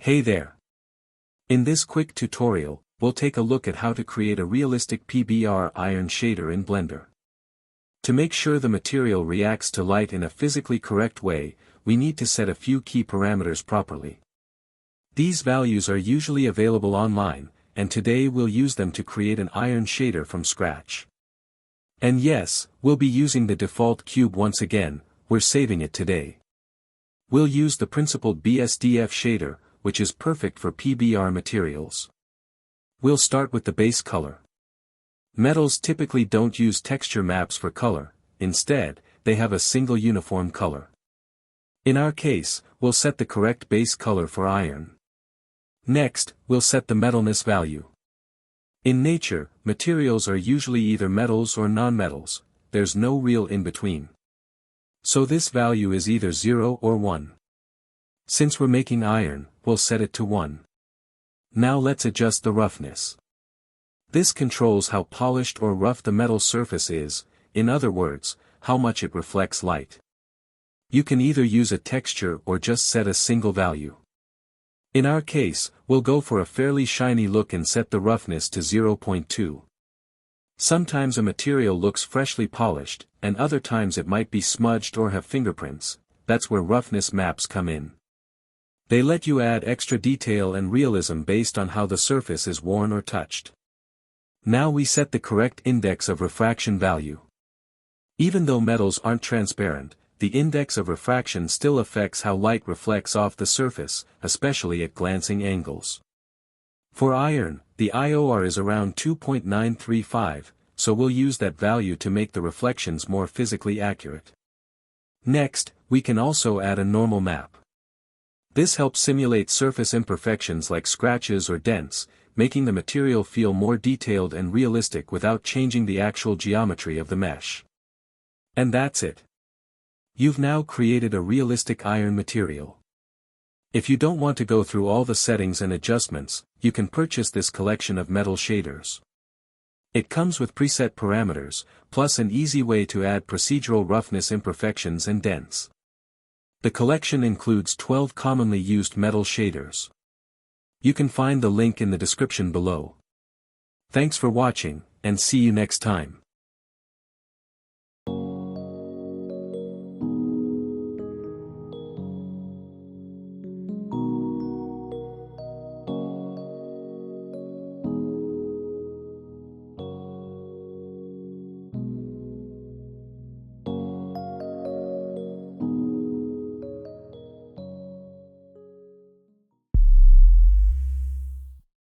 Hey there! In this quick tutorial, we'll take a look at how to create a realistic PBR iron shader in Blender. To make sure the material reacts to light in a physically correct way, we need to set a few key parameters properly. These values are usually available online, and today we'll use them to create an iron shader from scratch. And yes, we'll be using the default cube once again, we're saving it today. We'll use the principled BSDF shader, which is perfect for PBR materials. We'll start with the base color. Metals typically don't use texture maps for color, instead, they have a single uniform color. In our case, we'll set the correct base color for iron. Next, we'll set the metalness value. In nature, materials are usually either metals or nonmetals, there's no real in-between. So this value is either 0 or 1. Since we're making iron, we'll set it to 1. Now let's adjust the roughness. This controls how polished or rough the metal surface is, in other words, how much it reflects light. You can either use a texture or just set a single value. In our case, we'll go for a fairly shiny look and set the roughness to 0.2. Sometimes a material looks freshly polished, and other times it might be smudged or have fingerprints, that's where roughness maps come in. They let you add extra detail and realism based on how the surface is worn or touched. Now we set the correct index of refraction value. Even though metals aren't transparent, the index of refraction still affects how light reflects off the surface, especially at glancing angles. For iron, the IOR is around 2.935, so we'll use that value to make the reflections more physically accurate. Next, we can also add a normal map. This helps simulate surface imperfections like scratches or dents, making the material feel more detailed and realistic without changing the actual geometry of the mesh. And that's it. You've now created a realistic iron material. If you don't want to go through all the settings and adjustments, you can purchase this collection of metal shaders. It comes with preset parameters, plus an easy way to add procedural roughness imperfections and dents. The collection includes 12 commonly used metal shaders. You can find the link in the description below. Thanks for watching, and see you next time.